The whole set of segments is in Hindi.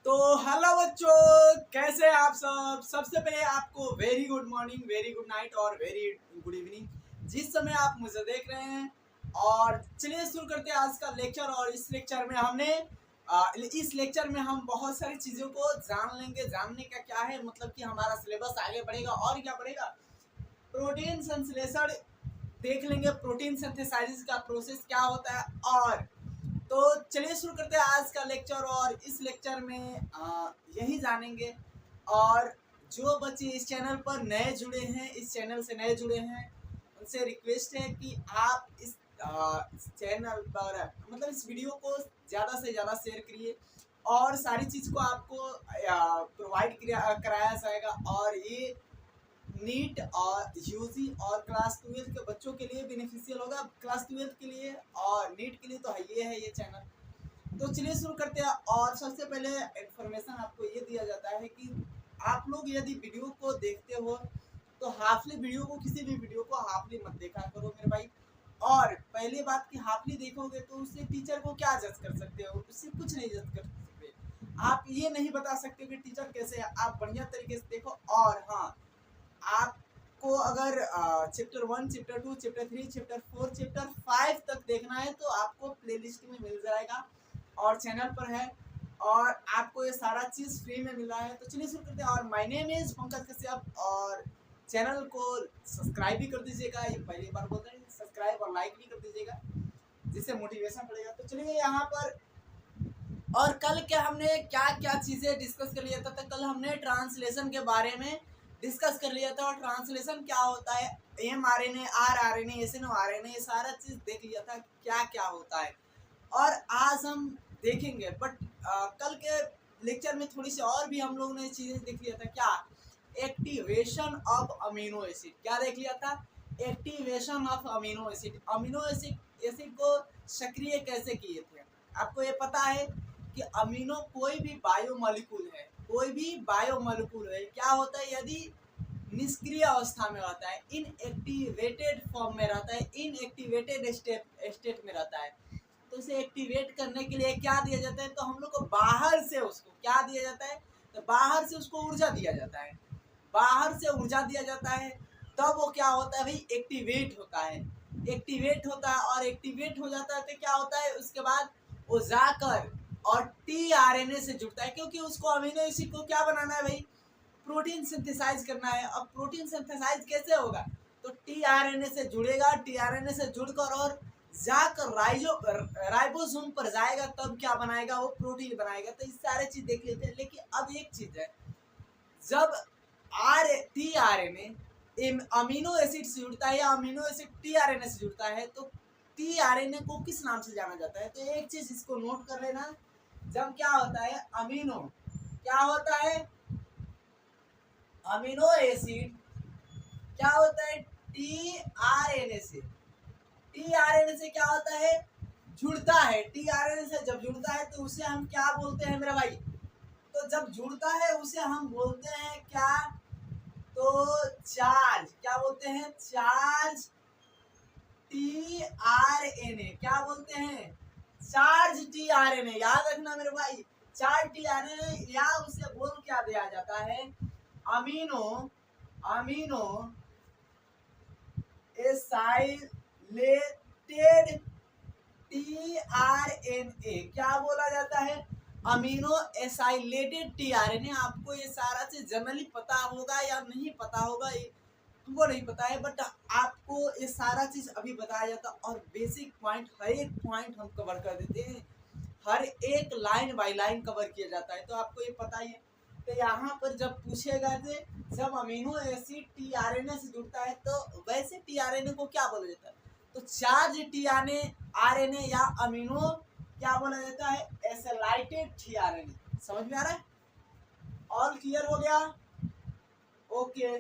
तो हेलो बच्चों, कैसे हैं आप सब। सबसे पहले आपको very good morning, very good night और वेरी गुड इवनिंग जिस समय आप मुझे देख रहे हैं। और चलिए शुरू करते हैं आज का लेक्चर। और इस लेक्चर में हम बहुत सारी चीज़ों को जान लेंगे। जानने का क्या है मतलब कि हमारा सिलेबस आगे बढ़ेगा और क्या बढ़ेगा, प्रोटीन संश्लेषण देख लेंगे, प्रोटीन सिंथेसाइज का प्रोसेस क्या होता है। और तो चलिए शुरू करते हैं आज का लेक्चर। और इस लेक्चर में यही जानेंगे। और जो बच्चे इस चैनल पर नए जुड़े हैं, इस चैनल से नए जुड़े हैं, उनसे रिक्वेस्ट है कि आप इस चैनल पर मतलब इस वीडियो को ज़्यादा से ज़्यादा शेयर करिए। और सारी चीज़ को आपको प्रोवाइड कराया जाएगा। और ये नीट और यूजी और क्लास 12 के बच्चों के लिए बेनिफिशियल होगा। क्लास 12 के लिए और नीट के लिए तो ये है ये चैनल। तो चलिए शुरू करते हैं। और सबसे पहले इन्फॉर्मेशन आपको ये दिया जाता है कि आप लोग यदि वीडियो को देखते हो तो हाफली वीडियो को, किसी भी वीडियो को हाफली मत देखा करो मेरे भाई। और पहली बात कि हाफली देखोगे तो उससे टीचर को क्या जज कर सकते हो, उससे कुछ नहीं जज कर सकते। आप ये नहीं बता सकते कि टीचर कैसे है। आप बढ़िया तरीके से देखो। और हाँ, आपको अगर chapter 1, chapter 2, chapter 3, chapter 4, chapter 5 तक देखना है तो आपको प्लेलिस्ट में मिल जाएगा और चैनल पर है। और आपको ये सारा चीज़ फ्री में मिला है। तो चलिए शुरू करते हैं। और my name is Pankaj Kashyap. और चैनल को सब्सक्राइब भी कर दीजिएगा। ये पहली बार बोल रहे हैं, सब्सक्राइब और लाइक भी कर दीजिएगा जिससे मोटिवेशन पड़ेगा। तो चलिए यहाँ पर, और कल क्या हमने क्या क्या चीज़ें डिस्कस कर लिया था। तो कल हमने ट्रांसलेशन के बारे में डिस्कस कर लिया था। और ट्रांसलेशन क्या होता है, mRNA, rRNA, SNRNA, ये सारा चीज़ देख लिया था क्या क्या होता है। और आज हम देखेंगे, बट कल के लेक्चर में थोड़ी सी और भी हम लोगों ने चीज़ें देख लिया था। क्या, एक्टिवेशन ऑफ अमीनो एसिड। क्या देख लिया था, activation of amino acid. Amino acid को सक्रिय कैसे किए थे। आपको ये पता है कि अमीनो कोई भी बायोमोलिक्यूल है, कोई भी बायोमोलिक्यूल है, क्या होता है यदि निष्क्रिय अवस्था में रहता है, इनएक्टिवेटेड फॉर्म में रहता है, इनएक्टिवेटेड स्टेट में रहता है, तो उसे एक्टिवेट करने के लिए क्या दिया जाता है, तो हम लोग को बाहर से उसको क्या दिया जाता है, तो बाहर से उसको ऊर्जा दिया जाता है। बाहर से ऊर्जा दिया जाता है तब वो क्या होता है भाई, एक्टिवेट होता है। एक्टिवेट होता है और एक्टिवेट हो जाता है तो क्या होता है, उसके बाद वो जाकर और टीआरएनए से जुड़ता है। क्योंकि उसको अमीनो एसिड को क्या बनाना है भाई, प्रोटीन सिंथेसाइज करना है। अब प्रोटीन सिंथेसाइज कैसे होगा, तो टीआरएनए से जुड़ेगा, टीआरएनए से जुड़कर और जाकर राइबोसोम पर जाएगा, तब क्या बनाएगा, वो प्रोटीन बनाएगा। तो इस सारे चीज देख लेते हैं। लेकिन अब एक चीज है, जब टीआरएनए अमीनो एसिड से जुड़ता है या अमीनो एसिड टीआरएनए से जुड़ता है तो टीआरएनए को किस नाम से जाना जाता है। तो एक चीज इसको नोट कर लेना, जब क्या होता है अमीनो, क्या होता है अमीनो एसिड, क्या होता है टीआरएनए से, टीआरएनए से क्या होता है, जुड़ता है। टीआरएनए से जब जुड़ता है तो उसे हम क्या बोलते हैं मेरा भाई, तो जब जुड़ता है उसे हम बोलते हैं क्या, तो चार्ज। क्या बोलते हैं, चार्ज टीआरएनए। क्या बोलते हैं, चार्ज टीआरएनए। याद रखना मेरे भाई, चार्ज टीआरएनए, या उसे बोल क्या दिया जाता है, अमीनो एसाइलेटेड टीआरएनए। क्या बोला जाता है, अमीनो एसाइलेटेड टीआरएनए। आपको ये सारा चीज जनरली पता होगा या नहीं पता होगा, वो नहीं पता है, बट आपको ये सारा चीज अभी बताया जाता। और बेसिक पॉइंट, हर एक पॉइंट हम कवर कर देते हैं, हर एक लाइन बाय लाइन कवर किया जाता है, तो आपको ये पता ही है। तो यहाँ पर जब पूछेगा कि जब अमीनो एसिड टीआरएनए से जुड़ता है तो वैसे टीआरएनए को क्या बोला जाता है, तो चार्ज टीआरएनए या अमीनो क्या बोला जाता है, एसाइलेटेड टीआरएनए। समझ में आ रहा है, ऑल क्लियर हो गया, ओके।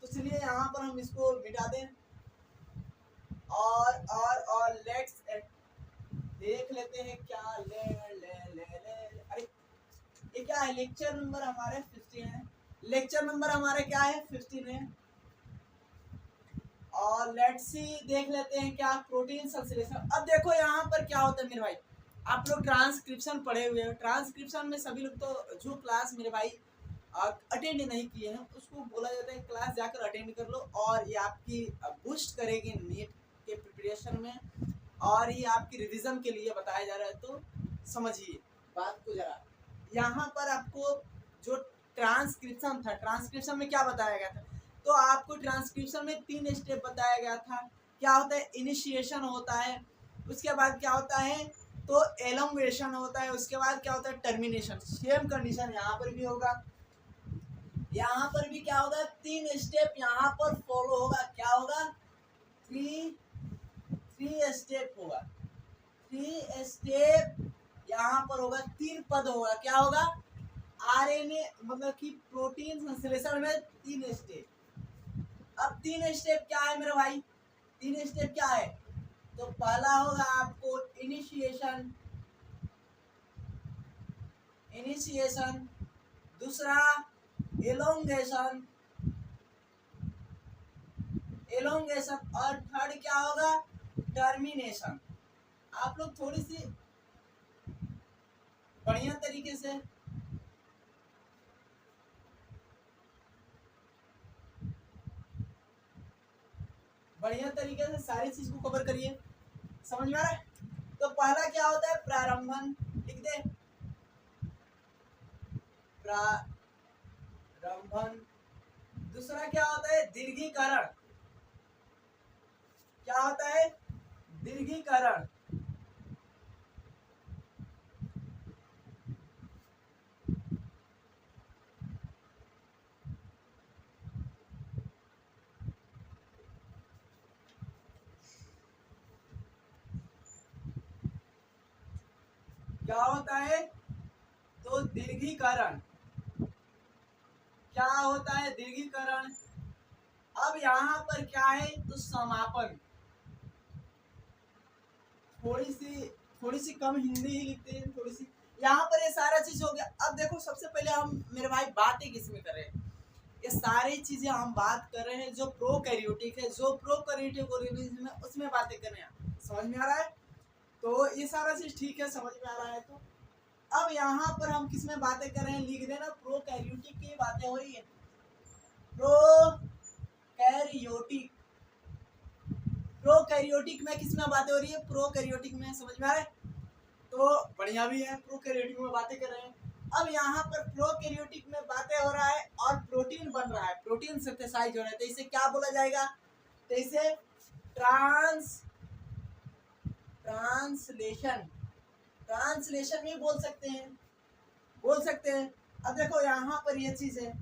तो चलिए यहाँ पर हम इसको मिटा दें और लेट्स देख लेते हैं क्या ले। अरे ये क्या है, लेक्चर नंबर हमारे 15 है, लेक्चर नंबर हमारे क्या है 15 है। और लेट्स सी देख लेते हैं क्या, प्रोटीन संश्लेषण। अब देखो यहाँ पर क्या होता है मेरे भाई, आप लोग ट्रांसक्रिप्शन पढ़े हुए हो, ट्रांसक्रिप्शन में सभी लोग तो जो क्लास मेरे भाई अटेंड नहीं किए हैं उसको बोला जाता है क्लास जाकर अटेंड कर लो, और ये आपकी बूस्ट करेगी नीट के प्रिपरेशन में, और ये आपकी रिवीजन के लिए बताया जा रहा है। तो समझिए बात को जरा। यहाँ पर आपको जो ट्रांसक्रिप्शन था, ट्रांसक्रिप्शन में क्या बताया गया था, तो आपको ट्रांसक्रिप्शन में 3 स्टेप बताया गया था। क्या होता है, इनिशिएशन होता है, उसके बाद क्या होता है तो एलोंगेशन होता है, उसके बाद क्या होता है टर्मिनेशन। सेम कंडीशन यहाँ पर भी होगा, यहाँ पर भी क्या होगा 3 स्टेप यहाँ पर फॉलो होगा। क्या होगा, थ्री स्टेप होगा, 3 स्टेप यहाँ पर होगा, 3 पद होगा। क्या होगा, आरएनए मतलब कि प्रोटीन संश्लेषण में 3 स्टेप। अब 3 स्टेप क्या है मेरे भाई, 3 स्टेप क्या है, तो पहला होगा आपको इनिशिएशन, दूसरा एलोंगेशन, और थर्ड क्या होगा टर्मिनेशन। आप लोग थोड़ी सी बढ़िया तरीके से सारी चीज को कवर करिए, समझ में आ रहा है। तो पहला क्या होता है प्रारंभन, लिख दे प्रारंभन। दूसरा क्या होता है दीर्घीकरण, क्या होता है दीर्घीकरण। क्या होता है तो दीर्घीकरण, क्या होता है दीर्घीकरण। अब यहाँ पर क्या है तो समापन। थोड़ी सी कम हिंदी ही लिखते हैं, थोड़ी सी यहाँ पर ये सारा चीज हो गया। अब देखो सबसे पहले हम मेरे भाई बातें किसमें कर रहे हैं, ये सारी चीजें हम बात कर रहे हैं जो प्रोकैरियोटिक है, जो प्रोकैरियोटिक ऑर्गेनिज्म है उसमें बातें कर रहे हैं। समझ में आ रहा है, तो ये सारा चीज ठीक है, समझ में आ रहा है। तो अब यहाँ पर हम किस में बातें कर रहे हैं, लिख देना प्रोकैरियोटिक की बातें हो रही है, प्रोकैरियोटिक। प्रोकैरियोटिक में किस में बातें हो रही है, प्रोकैरियोटिक में, समझ में आ रहा है। तो बढ़िया भी है, प्रोकैरियोटिक में बातें कर रहे हैं। अब यहाँ पर प्रोकैरियोटिक में बातें हो रहा है और प्रोटीन बन रहा है, प्रोटीन सिंथेसाइज हो रहा है, तो इसे क्या बोला जाएगा, तो इसे ट्रांसलेशन भी बोल सकते हैं। अब देखो यहाँ पर ये चीज है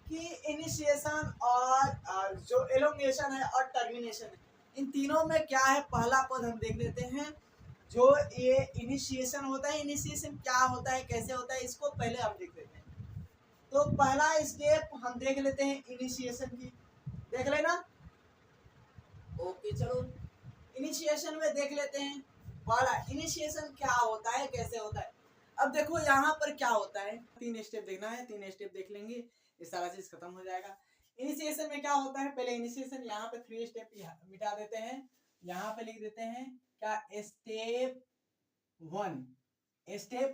कि इनिशिएशन और जो एलोंगेशन है और टर्मिनेशन है, इन तीनों में क्या है, पहला पद हम देख लेते हैं। जो ये इनिशिएशन होता है, इनिशिएशन क्या होता है, कैसे होता है, इसको पहले हम देख लेते हैं। तो पहला स्टेप हम देख लेते हैं इनिशिएशन की, देख लेना। ओके चलो इनिशिएशन में देख लेते हैं, पहला इनिशिएशन क्या होता है, कैसे होता है। अब देखो यहाँ पर क्या होता है, 3 स्टेप देखना है, 3 स्टेप देख लेंगे ये सारा चीज खत्म हो जाएगा। इनिशिएशन में क्या होता है, पहले इनिशिएशन यहाँ पे 3 स्टेप मिटा देते हैं, यहाँ पे लिख देते हैं क्या स्टेप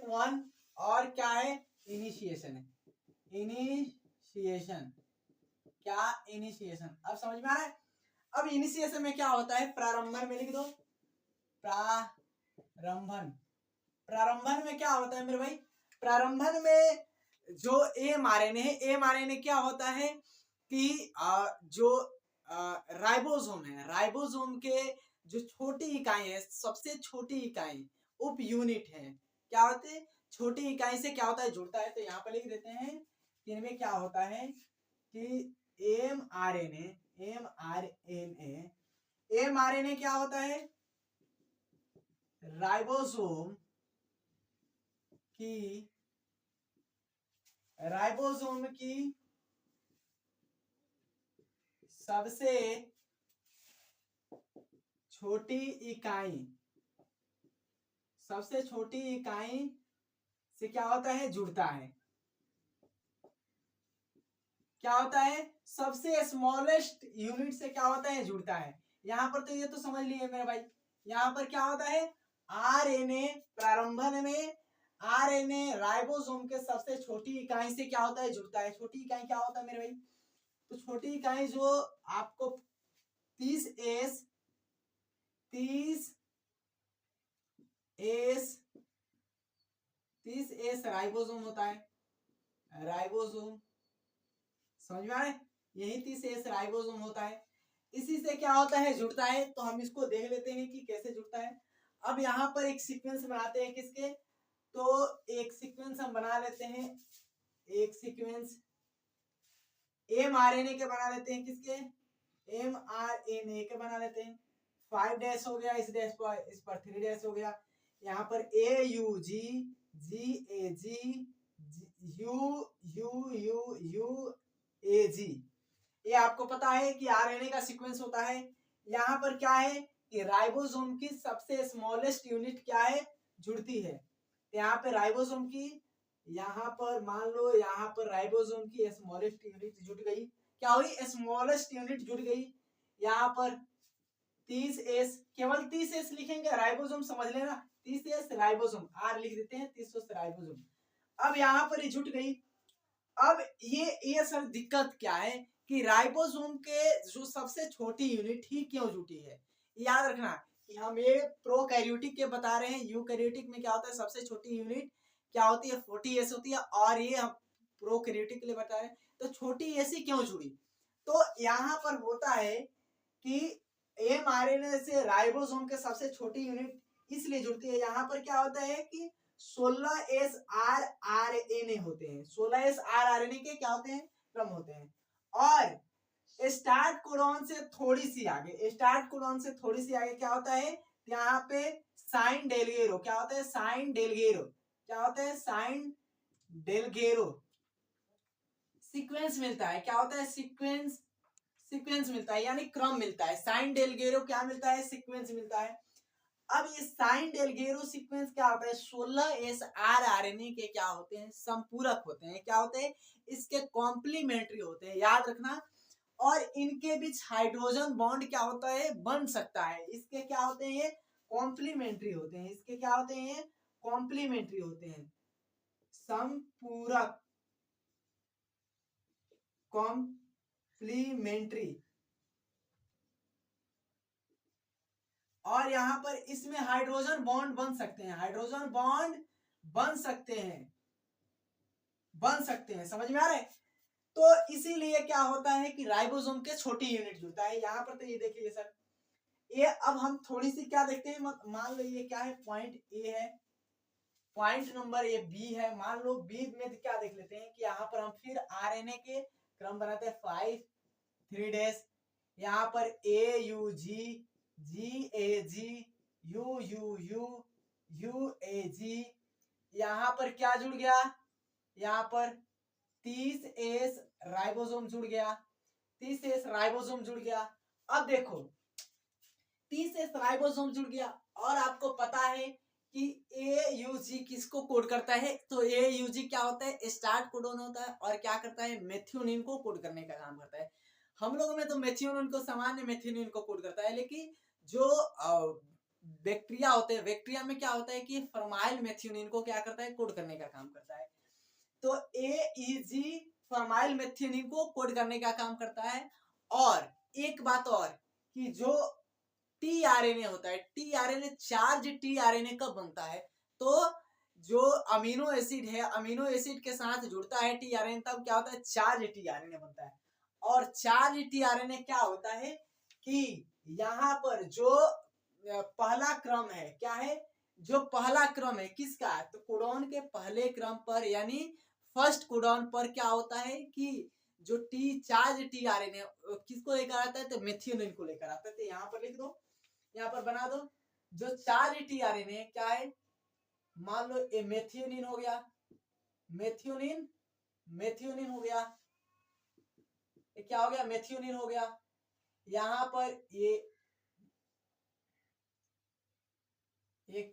1 और क्या है इनिशिएशन है, इनिशिएशन अब समझ में आ रहा है। अब इनिशिएशन में क्या होता है, प्रारंभन में लिख दो, प्रारंभन में क्या होता है मेरे भाई, प्रारंभन में जो एमआरएनए है, एमआरएनए क्या होता है कि जो राइबोसोम है, राइबोसोम के जो छोटी इकाई है, सबसे छोटी इकाई उप यूनिट है, क्या होते हैं छोटी इकाई से क्या होता है जुड़ता है। तो यहाँ पर लिख देते हैं कि इनमें क्या होता है कि एमआरएनए क्या होता है, राइबोसोम की सबसे छोटी इकाई से क्या होता है जुड़ता है, क्या होता है सबसे स्मॉलेस्ट यूनिट से क्या होता है जुड़ता है। यहाँ पर तो ये तो समझ लिए मेरे भाई, यहाँ पर क्या होता है आरएनए प्रारंभन में आरएनए राइबोसोम के सबसे छोटी इकाई से क्या होता है, जुड़ता है। छोटी इकाई क्या होता है मेरे भाई, तो छोटी इकाई जो आपको 30S राइबोसोम होता है, राइबोसोम समझ में आ रहा है, यही 30S राइबोसोम होता है। इसी से क्या होता है, जुड़ता है। तो हम इसको देख लेते हैं कि कैसे जुड़ता है। अब यहाँ पर एक सीक्वेंस बनाते हैं किसके, तो एक सीक्वेंस हम बना लेते हैं, एक सीक्वेंस mRNA के बना लेते हैं, किसके, mRNA के बना लेते हैं। 5 डैश हो गया, इस पर 3 डैश हो गया। यहाँ पर AUG GAG UUUAG, ये आपको पता है कि आरएनए का सीक्वेंस होता है। यहाँ पर क्या है कि राइबोसोम की सबसे स्मॉलेस्ट यूनिट क्या है, जुड़ती है। यहाँ पे राइबोसोम की, यहाँ पर मान लो यहाँ पर राइबोसोम की स्मॉलेस्ट यूनिट जुड़ गई, क्या हुई, स्मॉलेस्ट यूनिट जुड़ गई। यहाँ पर 30S, केवल 30S लिखेंगे, राइबोसोम समझ लेना, 30S राइबोसोम, आर लिख देते हैं, 30S राइबोसोम। अब यहाँ पर ये जुट गई। अब ये सर दिक्कत क्या है कि राइबोसोम के जो सबसे छोटी यूनिट ही क्यों जुटी है, याद रखना कि हम ये प्रोकैरियोटिक के बता रहे हैं। यूकैरियोटिक में क्या होता है, सबसे छोटी यूनिट क्या होती है, 40S होती है, और ये हम प्रोकैरियोटिक के लिए बता रहे हैं। तो छोटी ऐसी क्यों जुड़ी, तो यहाँ पर होता है कि mRNA से राइबोसोम के सबसे छोटी यूनिट इसलिए जुड़ती है। यहाँ पर क्या होता है कि 16S rRNA होते हैं, 16S rRNA के क्या होते हैं, क्रम होते हैं। और स्टार्ट कोडॉन से थोड़ी सी आगे, स्टार्ट कोडॉन से थोड़ी सी आगे क्या होता है, यहाँ पे साइन डेलगेरो, क्या होता है, साइन डेलगेरो, क्या होता है, साइन डेलगेरो सीक्वेंस मिलता है। क्या होता है, सीक्वेंस मिलता है, यानी क्रम मिलता है। साइन डेलगेरो क्या मिलता है, सीक्वेंस मिलता है। अब ये साइन डेलगेरो सीक्वेंस क्या होता है, 16S rRNA के क्या होते हैं, संपूरक होते हैं। क्या होते हैं, इसके कॉम्प्लीमेंट्री होते हैं, याद रखना। और इनके बीच हाइड्रोजन बॉन्ड क्या होता है, बन सकता है। इसके क्या होते हैं, ये कॉम्प्लीमेंट्री होते हैं। इसके क्या होते हैं, ये कॉम्प्लीमेंट्री होते हैं, संपूरक, कॉम्प्लीमेंट्री। और यहाँ पर इसमें हाइड्रोजन बॉन्ड बन सकते हैं, हाइड्रोजन बॉन्ड बन सकते हैं, समझ में आ रहा है। तो इसीलिए क्या होता है कि राइबोसोम के छोटी यूनिट जुड़ता है। यहाँ पर तो ये देखिए सर, ये अब हम थोड़ी सी क्या देखते हैं, मान लो ये क्या है, पॉइंट ए है, पॉइंट नंबर ये बी है। मान लो बी में क्या देख लेते हैं कि यहाँ पर हम फिर आरएनए के क्रम बनाते हैं, 5 3 डैश, यहाँ पर AUG GAG UUUAG, यहाँ पर क्या जुड़ गया, यहाँ पर 30S राइबोसोम जुड़ गया, 30S राइबोसोम जुड़ गया। अब देखो 30S राइबोसोम जुड़ गया, और आपको पता है कि AUG किसको कोड करता है, तो AUG क्या होता है, स्टार्ट कोडोन होता है, और क्या करता है, मेथियोनिन को कोड करने का काम करता है। हम लोगों में तो मेथियोनिन को, सामान्य मेथियोनिन को कोड करता है, लेकिन जो बैक्टीरिया होते हैं, बैक्टीरिया में क्या होता है कि फॉर्माइल मेथियोनिन को क्या करता है, कोड करने का काम करता है। तो AEG फॉर्माइल मेथियोनिन को कोड करने का काम करता है। और एक बात और कि जो टीआरएनए होता है, टीआरएनए चार्ज टीआरएनए कब बनता है, तो जो अमीनो एसिड है, अमीनो एसिड के साथ जुड़ता है टीआरएनए, तब क्या होता है, चार्ज टीआरएनए बनता है। और चार्ज टीआरएनए क्या होता है कि यहाँ पर जो पहला क्रम है, क्या है, जो पहला क्रम है किसका, तो कोडॉन के पहले क्रम पर, यानी फर्स्ट कोडॉन पर क्या होता है कि जो चार्ज टीआरएनए किसको लेकर आता है, तो मेथियोनिन को लेकर आता है। तो यहाँ पर लिख दो, यहाँ पर बना दो, जो चार्ज टीआरएनए क्या है, मान लो ये मेथियोनिन हो गया, मेथियोनिन हो गया, ये क्या हो गया, मेथियोनिन हो गया। यहाँ पर ये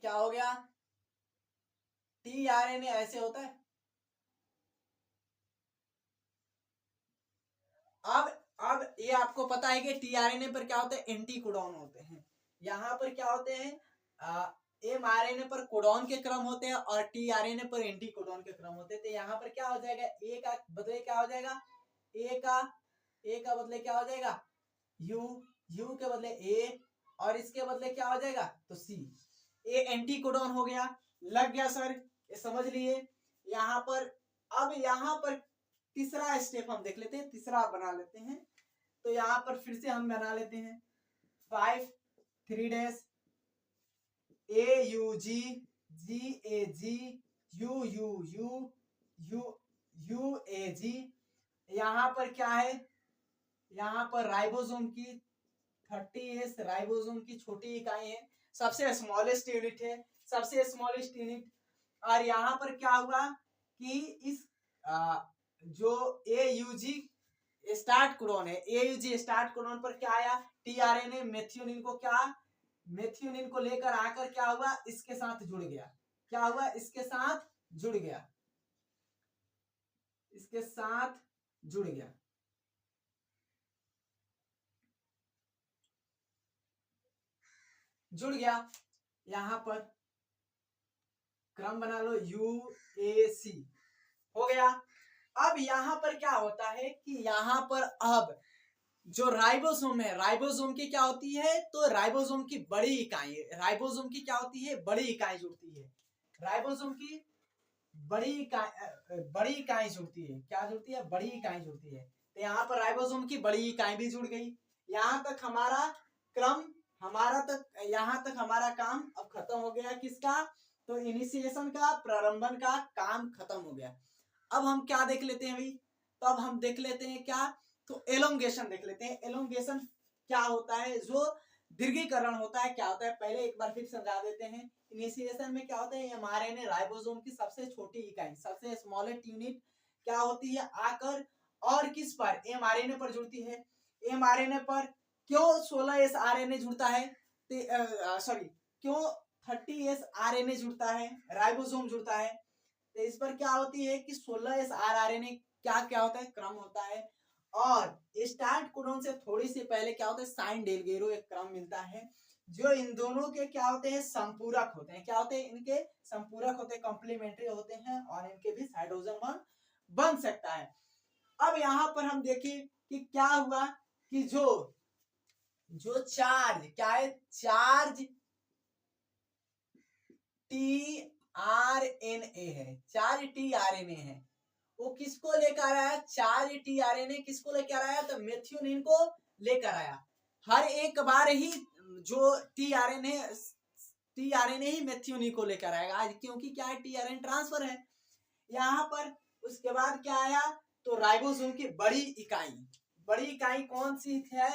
क्या हो गया, टीआरएनए ऐसे होता है। अब ये आपको पता है कि टीआरएनए पर क्या होते हैं, एंटी कोडॉन होते हैं। यहाँ पर क्या होते हैं, mRNA पर कोडॉन के क्रम होते हैं और tRNA पर एंटी कोडॉन के क्रम होते हैं। तो यहाँ पर क्या हो जाएगा, ए का बदले क्या हो जाएगा, ए का बदले क्या हो जाएगा यू, यू के बदले ए और इसके बदले क्या हो जाएगा तो सी। ए एंटी कोडॉन हो गया। लग गया सर, ये समझ लिए। यहाँ पर अब यहाँ पर तीसरा स्टेप हम देख लेते हैं, तीसरा बना लेते हैं। तो यहाँ पर फिर से हम बना लेते हैं 5 3 A U G G A G U U U U U A G. यहाँ पर क्या है, यहाँ पर राइबोसोम की 30S राइबोसोम की छोटी इकाई है, सबसे स्मॉलेस्ट यूनिट है, सबसे स्मॉलेस्ट यूनिट। और यहाँ पर क्या हुआ कि इस जो AUG स्टार्ट कोडॉन है, AUG स्टार्ट कोडॉन पर क्या आया, tRNA मेथियोनिन को क्या, मेथियोनिन को लेकर आकर क्या हुआ, इसके साथ जुड़ गया। क्या हुआ, इसके साथ जुड़ गया, इसके साथ जुड़ गया। जुड़ गया। यहां पर क्रम बना लो UAC हो गया। अब यहां पर क्या होता है कि यहां पर अब जो राइबोसोम है, राइबोसोम की क्या होती है, तो राइबोसोम की बड़ी इकाई, राइबोसोम की क्या होती है, बड़ी इकाई जुड़ती है। राइबोसोम की बड़ी इकाई जुड़ती है। क्या जुड़ती है, बड़ी इकाई जुड़ती है। तो यहाँ पर राइबोसोम की बड़ी इकाई भी जुड़ गई। यहाँ तक हमारा क्रम, यहाँ तक हमारा काम अब खत्म हो गया। किसका, तो इनिशिएशन का, प्रारंभन का काम खत्म हो गया। अब हम क्या देख लेते हैं भाई, तो अब हम देख लेते हैं क्या, तो एलोंगेशन देख लेते हैं। एलोंगेशन क्या होता है, जो दीर्घीकरण होता है, क्या होता है, पहले एक बार फिर समझा देते हैं। इनिशिएशन में क्या होता है, एमआरएनए राइबोसोम की सबसे छोटी इकाई, सबसे स्मॉलेस्ट यूनिट क्या होती है, आकर और किस पर, एमआरएनए पर जुड़ती है। एमआरएनए पर क्यों 16S आरएनए जुड़ता है, सॉरी क्यों 30S आरएनए जुड़ता है, राइबोसोम जुड़ता है। तो इस पर क्या होती है कि 16S आरएनए क्या क्या होता है, क्रम होता है। और स्टार्ट कोडॉन से थोड़ी सी पहले क्या होता है, साइन डेलगेरो एक क्रम मिलता है, जो इन दोनों के क्या होते हैं, संपूरक होते हैं। क्या होते हैं, इनके संपूरक होते हैं, कॉम्प्लीमेंट्री होते हैं, और इनके भी हाइड्रोजन बॉन्ड बन सकता है। अब यहाँ पर हम देखें कि क्या हुआ कि जो चार्ज क्या है, चार्ज tRNA है, चार्ज tRNA है, वो किसको लेकर आया, चार्ज tRNA किसको लेकर आया, तो मेथियोनिन को लेकर आया। हर एक बार ही जो tRNA ही मेथियोनिन को लेकर आएगा आज, क्योंकि क्या है, tRNA ट्रांसफर है यहाँ पर। उसके बाद क्या आया, तो राइबोसोम की बड़ी इकाई, बड़ी इकाई कौन सी है,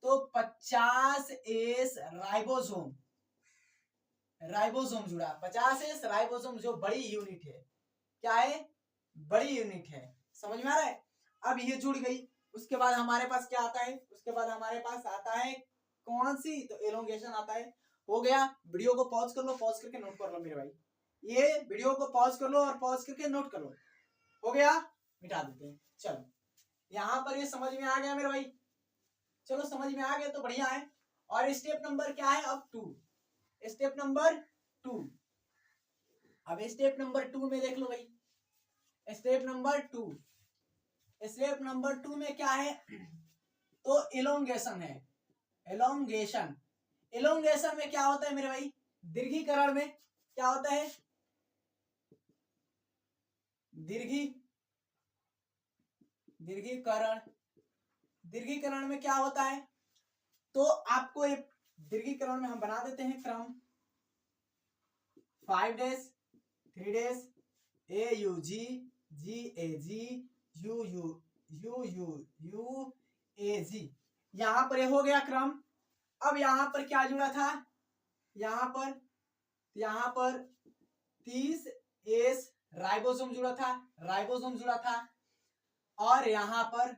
तो 50S राइबोसोम, राइबोसोम जुड़ा। 50S राइबोसोम जो बड़ी यूनिट है, क्या है, बड़ी यूनिट है। समझ में आ रहा है। अब ये जुड़ गई। उसके बाद हमारे पास क्या आता है, उसके बाद हमारे पास आता है कौन सी, तो एलोंगेशन आता है। हो गया। वीडियो को पॉज कर लो, पॉज करके नोट कर लो मेरे भाई, ये वीडियो को पॉज कर लो और पॉज करके नोट कर लो। हो गया, मिटा देते हैं। चलो यहाँ पर ये समझ में आ गया मेरे भाई, चलो समझ में आ गया तो बढ़िया है। और स्टेप नंबर क्या है, अब 2, स्टेप नंबर 2। अब स्टेप नंबर 2 में देख लो भाई, स्टेप नंबर 2, स्टेप नंबर 2 में क्या है, तो एलोंगेशन है। एलोंगेशन, एलोंगेशन में क्या होता है मेरे भाई, दीर्घीकरण में क्या होता है, दीर्घीकरण, दीर्घीकरण में क्या होता है, तो आपको एक दीर्घीकरण में हम बना देते हैं क्रम 5 days 3 days AUG GAG UUUUAG। यहां पर ये हो गया क्रम। अब यहां पर क्या जुड़ा था, यहां पर 30S राइबोसोम जुड़ा था, राइबोसोम जुड़ा था। और यहां पर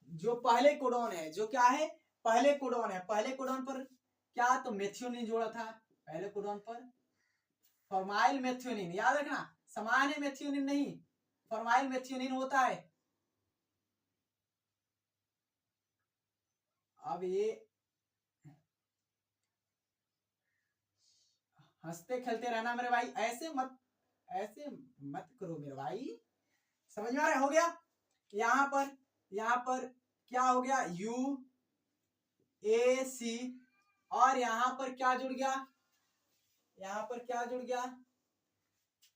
जो पहले कोडॉन है, जो क्या है, पहले कोडॉन है, पहले कोडॉन पर क्या, तो मेथियोनिन जोड़ा था। पहले कोडॉन पर फॉर्माइल मेथियोनिन, याद रखना, सामान्य मेथियोनिन नहीं, फॉर्माइल मेथियोनिन होता है। अब ये हंसते खेलते रहना मेरे भाई, ऐसे मत करो मेरे भाई, समझ में आ रहा है? हो गया। यहाँ पर क्या हो गया, यू ए सी, और यहाँ पर क्या जुड़ गया, यहाँ पर क्या जुड़ गया,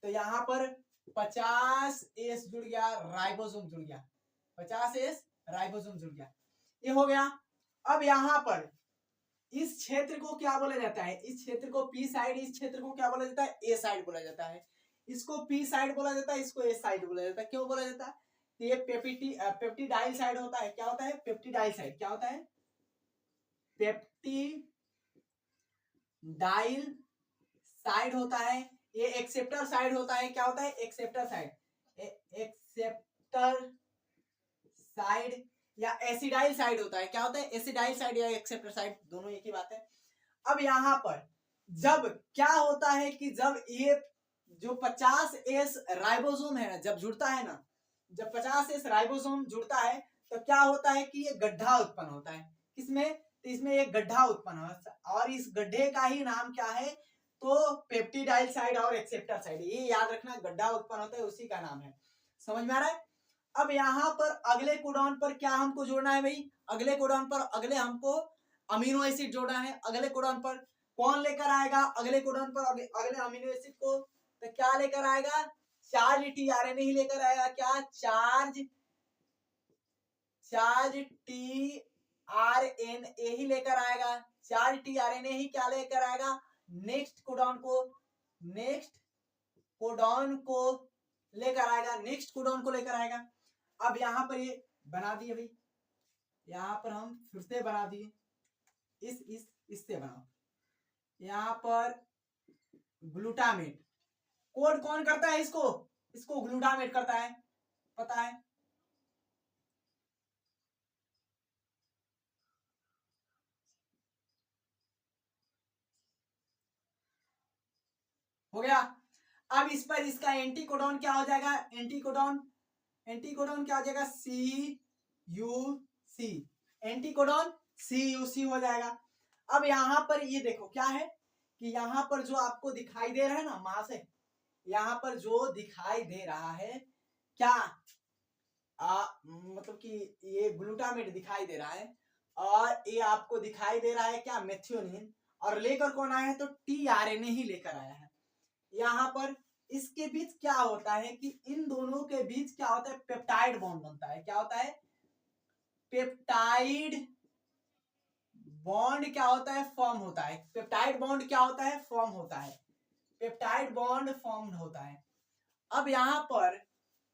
तो यहाँ पर 50S जुड़ गया, राइबोसोम जुड़ गया, 50S राइबोसोम जुड़ गया, ये हो गया। अब यहाँ पर इस क्षेत्र को क्या बोला जाता है, इस क्षेत्र को पी साइड, इस क्षेत्र को क्या बोला जाता है, ए साइड बोला जाता है, इसको पी साइड बोला जाता है, इसको ए साइड बोला जाता है। क्यों बोला जाता है, ये पेप्टिडाइल साइड होता है। क्या होता है, पेप्टिडाइल साइड, क्या होता है, पेप्टिडाइल साइड होता है। ये एक्सेप्टर साइड होता है, क्या होता है, एक्सेप्टर साइड, एक्सेप्टर साइड या एसिडाइल साइड होता है। क्या होता है, एसिडाइल साइड या एक्सेप्टर साइड, दोनों एक ही बात है। अब यहाँ पर जब क्या होता है कि जब ये जो 50S राइबोसोम है ना, जब जुड़ता है ना, जब 50S राइबोसोम जुड़ता है तो क्या होता है कि ये गड्ढा उत्पन्न होता है। किसमें, तो इसमें एक गड्ढा उत्पन्न होता है, और इस गड्ढे का ही नाम क्या है, तो पेप्टिडाइल साइड और एक्सेप्टर साइड, ये याद रखना, गड्ढा उत्पन्न होता है उसी का नाम है। समझ में आ रहा है? अब यहाँ पर अगले कोडॉन पर क्या हमको जोड़ना है भाई, अगले कोडॉन पर अगले हमको अमीनो एसिड जोड़ना है। अगले कोडॉन पर कौन लेकर आएगा, अगले कोडॉन पर अगले अमीनो एसिड को, तो क्या लेकर आएगा, चार्ज टीआरएनए ही लेकर आएगा। क्या, चार्ज टीआरएनए ही लेकर आएगा, चार्ज टीआरएनए ही क्या लेकर आएगा, नेक्स्ट कोडॉन को लेकर आएगा, नेक्स्ट कोडॉन को लेकर आएगा। अब यहाँ पर ये बना दिए भाई, यहाँ पर हम फिर से बना दिए, इससे बनाओ। यहाँ पर ग्लूटामेट, कोड कौन करता है, इसको ग्लूटामेट करता है, पता है। हो गया। अब इस पर इसका एंटी कोडॉन क्या हो जाएगा, एंटी कोडॉन क्या हो जाएगा, CUC, एंटी कोडॉन CUC हो जाएगा। अब यहाँ पर ये देखो क्या है कि यहाँ पर जो आपको दिखाई दे रहा है ना, मास है, यहाँ पर जो दिखाई दे रहा है क्या, मतलब कि ये ग्लूटामेट दिखाई दे रहा है, और ये आपको दिखाई दे रहा है क्या, मेथियोनिन, और लेकर कौन आया है, तो टीआरएनए ही लेकर आया है। यहाँ पर इसके बीच क्या होता है कि इन दोनों के बीच क्या होता है, पेप्टाइड बॉन्ड बनता है। क्या होता है, पेप्टाइड बॉन्ड क्या होता है, फॉर्म होता है। पेप्टाइड बॉन्ड क्या होता है, फॉर्म होता है, पेप्टाइड बॉन्ड फॉर्म होता है। अब यहाँ पर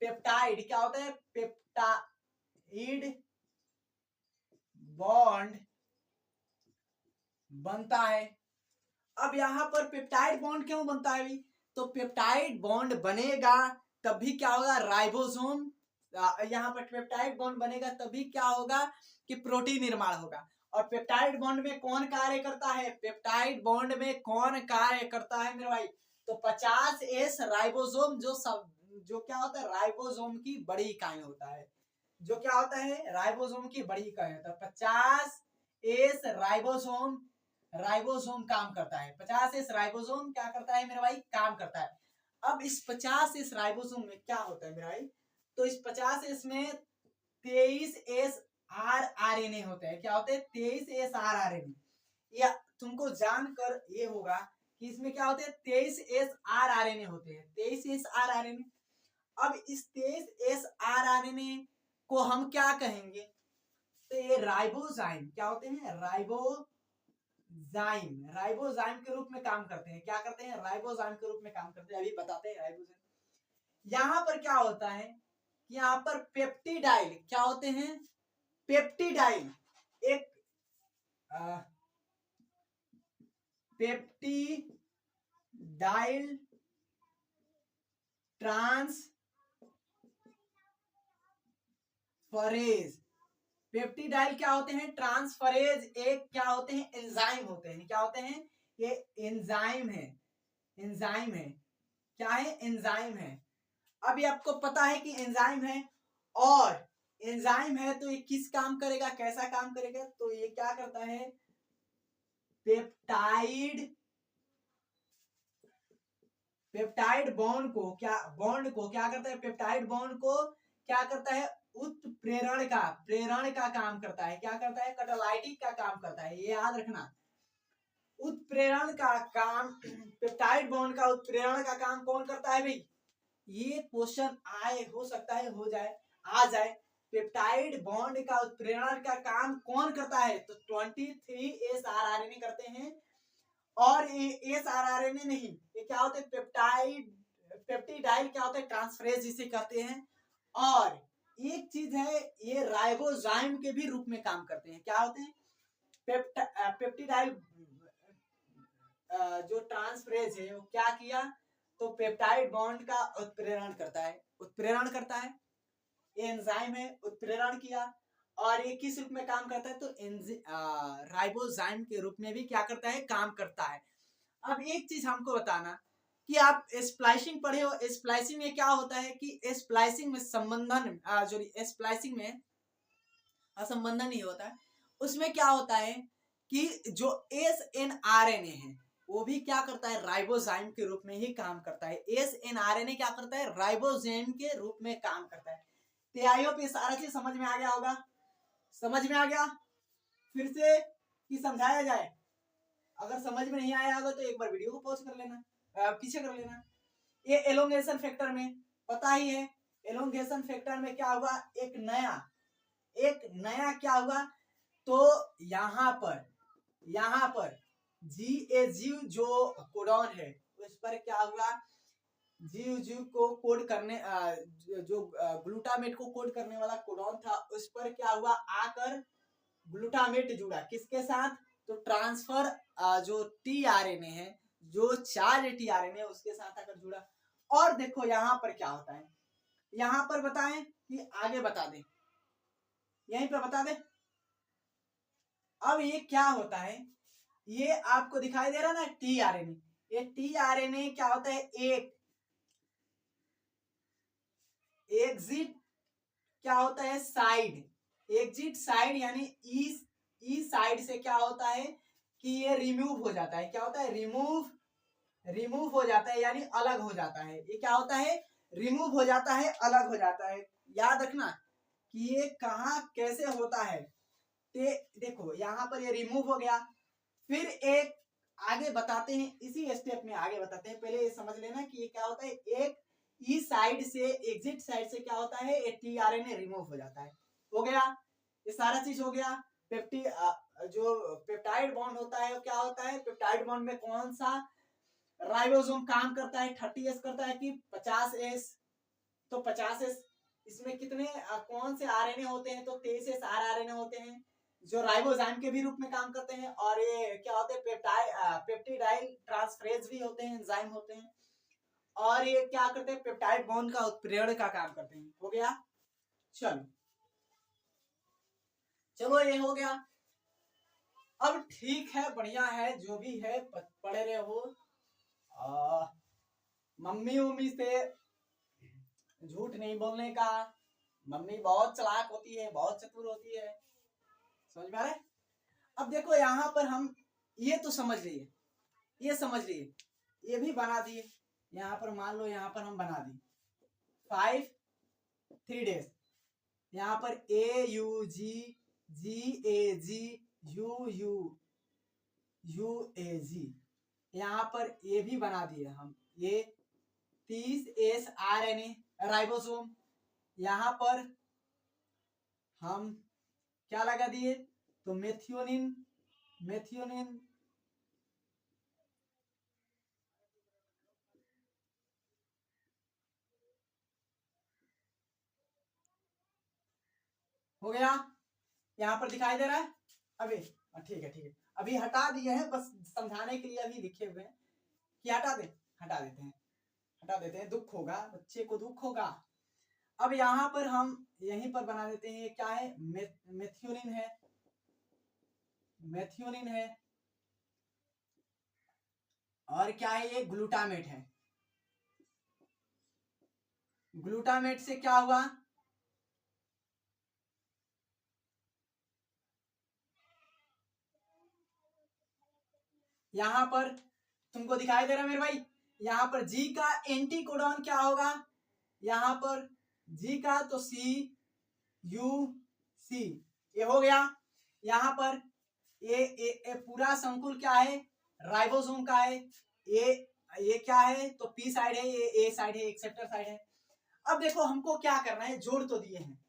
पेप्टाइड क्या होता है, पेप्टाइड बॉन्ड बनता है। अब यहाँ पर पेप्टाइड बॉन्ड क्यों बनता है भाई, तो पेप्टाइड बॉन्ड बनेगा तभी क्या होगा, राइबोसोम, यहाँ पर पेप्टाइड बॉन्ड बनेगा तभी क्या होगा कि प्रोटीन निर्माण होगा। और पेप्टाइड बॉन्ड में कौन कार्य करता है, पेप्टाइड बॉन्ड में कौन कार्य करता है मेरे भाई, तो 50S राइबोसोम, जो क्या होता है, राइबोसोम की बड़ी इकाई होता है, जो क्या होता है, राइबोसोम की बड़ी इकाई होता है। 50S राइबोसोम काम करता है, 50S राइबोसोम क्या करता है मेरे भाई, काम करता है। अब इस 50S राइबोसोम में क्या होता है मेरे भाई, तो इस 50S में 23S RRNA होते हैं। क्या होते हैं, 23S RRNA, या तुमको जानकर ये होगा कि इसमें क्या होते हैं, 23S RRNA होते हैं, 23S RRNA। अब इस 23S RRNA को हम क्या कहेंगे, तो ये राइबोजाइम क्या होते हैं, राइबोजाइम के रूप में काम करते हैं। क्या करते हैं, राइबोजाइम के रूप में काम करते हैं, अभी बताते हैं राइबोजाइम। यहाँ पर क्या होता है कि यहाँ पर पेप्टिडाइल क्या होते हैं, पेप्टिडाइल एक पेप्टिडाइल ट्रांसफरेज, पेप्टिडाइल क्या होते हैं, ट्रांसफरेज एक क्या होते हैं, एंजाइम होते हैं। क्या होते हैं, ये एंजाइम है, क्या है, एंजाइम है। अभी आपको पता है कि एंजाइम है, और एंजाइम है तो ये किस काम करेगा, कैसा काम करेगा, तो ये क्या करता है, पेप्टाइड पेप्टाइड बॉन्ड को क्या करता है, पेप्टाइड बॉन्ड को क्या करता है, उत्प्रेरण का काम करता है। क्या करता है, कैटालाइटिक का काम करता है, ये याद रखना। उत्प्रेरण का काम, पेप्टाइड बॉन्ड का उत्प्रेरण का काम कौन करता है भाई, ये क्वेश्चन आए, हो सकता है हो जाए, आ जाए। पेप्टाइड बॉन्ड का उत्प्रेरण का काम कौन करता है, तो 23 sRNA करते हैं। और ये sRNA नहीं, ये क्या होते हैं, पेप्टिडाइल क्या होता है, ट्रांसफरेज जिसे कहते हैं। और एक चीज है, ये राइबोजाइम के भी रूप में काम करते हैं। क्या होते हैं, पेप्टिडाइल जो ट्रांसफरेज है वो क्या किया, तो पेप्टाइड बॉन्ड का उत्प्रेरण करता है, ये एंजाइम है, उत्प्रेरण किया। और ये किस रूप में काम करता है, तो राइबोजाइम के रूप में भी क्या करता है, काम करता है। अब एक चीज हमको बताना कि आप स्प्लाइसिंग पढ़े हो, स्प्लाइसिंग में क्या होता है कि स्प्लाइसिंग में संबंधन, जो स्प्लाइसिंग में असंबंधन नहीं होता है, उसमें क्या होता है कि जो SNRNA है वो भी क्या करता है, राइबोजाइम के रूप में ही काम करता है। SNRNA क्या करता है, राइबोजाइम के रूप में काम करता है। तो आई होप ये सारा चीज समझ में आ गया होगा, समझ में आ गया। फिर से कि समझाया जाए, अगर समझ में नहीं आया होगा तो एक बार वीडियो को पॉज कर लेना, पीछे कर लेना। ये एलोंगेशन फैक्टर में पता ही है, एलोंगेशन फैक्टर में क्या हुआ, एक नया क्या हुआ, तो यहाँ पर जीव जो कोडॉन है उस पर क्या हुआ, जीव को कोड करने, जो ग्लूटामेट को कोड करने वाला कोडॉन था उस पर क्या हुआ, आकर ग्लूटामेट जुड़ा किसके साथ, तो ट्रांसफर जो टीआरएनए है, जो चार्ज टीआरएनए उसके साथ आकर जुड़ा। और देखो यहाँ पर क्या होता है, यहाँ पर बताएं कि आगे बता दें, यहीं पर बता दें। अब ये क्या होता है, ये आपको दिखाई दे रहा ना टीआरएनए, ये टीआरएनए क्या होता है, एक एग्जिट क्या होता है, साइड, एग्जिट साइड, यानी ई साइड से क्या होता है कि ये रिमूव हो जाता है। क्या होता है, रिमूव हो जाता है, यानी अलग हो जाता है। ये क्या होता है, रिमूव हो जाता है, अलग हो जाता है। याद रखना कि ये कहाँ कैसे होता है। देखो यहाँ पर ये रिमूव हो गया, फिर एक आगे बताते हैं, इसी स्टेप में आगे बताते हैं। पहले ये समझ लेना कि ये क्या होता है, एक ई साइड से, एग्जिट साइड से क्या होता है, टीआरएनए रिमूव हो जाता है। हो गया, ये सारा चीज हो गया। जो पेप्टाइड बॉन्ड होता है वो क्या होता है, पेप्टाइड बॉन्ड में कौन सा राइबोसोम काम करता है, 30S करता है कि 50S, तो 50S, इसमें कितने कौन से आरएनए होते हैं, तो 23S आरएनए होते हैं जो राइबोजाइम के भी रूप में काम करते हैं। और ये क्या होते हैं, पेप्टिडाइल ट्रांसफरेज भी होते हैं, एंजाइम होते हैं। और ये क्या करते हैं, पेप्टाइड बॉन्ड का उत्प्रेरण का काम करते हैं। हो गया, चलो ये हो गया। अब ठीक है, बढ़िया है, जो भी है पढ़े रहे हो। मम्मी उम्मी से झूठ नहीं बोलने का, मम्मी बहुत चालाक होती है, बहुत चतुर होती है, समझ में आ रहा है। अब देखो यहाँ पर हम ये तो समझ लिए, ये समझ लिए, ये भी बना दिए। यहाँ पर मान लो, यहाँ पर हम बना दिए 5 3 days, यहाँ पर AUG यहाँ पर ये भी बना दिए हम, ये 30S RNA राइबोसोम। यहाँ पर हम क्या लगा दिए, तो मेथियोनिन हो गया, यहाँ पर दिखाई दे रहा है। अभी ठीक है, अभी हटा दिए हैं, बस समझाने के लिए अभी लिखे हुए हैं कि हटा देते हैं, दुख होगा, बच्चे को दुख होगा। अब यहाँ पर हम यहीं पर बना देते हैं, क्या है, मेथियोनिन है, और क्या है, ये ग्लूटामेट है। ग्लूटामेट से क्या हुआ, यहाँ पर तुमको दिखाई दे रहा है मेरे भाई, यहाँ पर जी का एंटी कोडॉन क्या होगा, यहाँ पर जी का तो सी यू सी, ये हो गया। यहाँ पर ये पूरा संकुल क्या है, राइबोसोम का है। ये क्या है तो पी साइड है, ये ए साइड है, एक्सेप्टर साइड है। अब देखो हमको क्या करना है, जोड़ तो दिए हैं,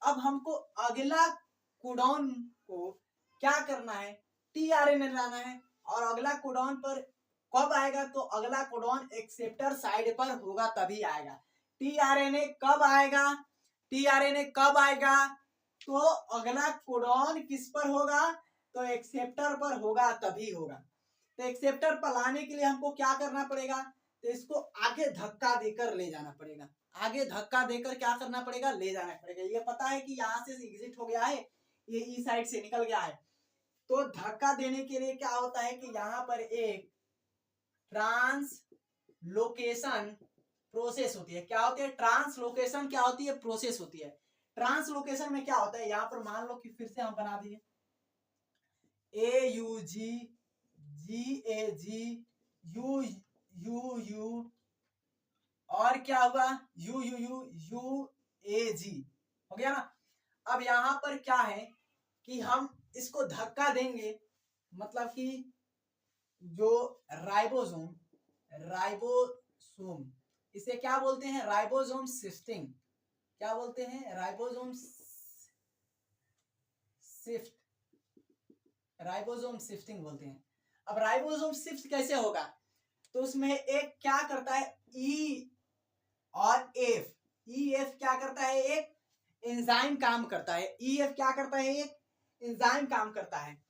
अब हमको अगला कोडॉन को क्या करना है, टीआरएनए लाना है। और अगला कोडॉन पर कब आएगा, तो अगला कोडॉन एक्सेप्टर साइड पर होगा तभी आएगा। टीआरएनए कब आएगा, टीआरएनए कब आएगा, तो अगला कोडॉन किस पर होगा, तो एक्सेप्टर पर होगा तभी होगा। तो एक्सेप्टर पर लाने के लिए हमको क्या करना पड़ेगा, तो इसको आगे धक्का देकर ले जाना पड़ेगा। आगे धक्का देकर क्या करना पड़ेगा, ले जाना पड़ेगा। ये पता है कि यहाँ से एग्जिट हो गया है, ये ई साइड से निकल गया है, तो धक्का देने के लिए क्या होता है कि यहाँ पर एक ट्रांसलोकेशन प्रोसेस होती है। क्या होती है, ट्रांसलोकेशन क्या होती है, प्रोसेस होती है। ट्रांसलोकेशन में क्या होता है, यहाँ पर मान लो कि फिर से हम बना दिए A U G, G A G, U U U, और क्या हुआ U U U, U A G, हो गया ना। अब यहाँ पर क्या है कि हम इसको धक्का देंगे, मतलब कि जो राइबोसोम, राइबोसोम इसे क्या बोलते हैं, राइबोसोम शिफ्टिंग, क्या बोलते हैं, राइबोसोम शिफ्ट, राइबोसोम शिफ्टिंग बोलते हैं। अब राइबोसोम शिफ्ट कैसे होगा, तो उसमें एक क्या करता है ई और एफ, ई एफ क्या करता है, एक एंजाइम काम करता है। ई एफ क्या करता है, एक एंजाइम काम करता है।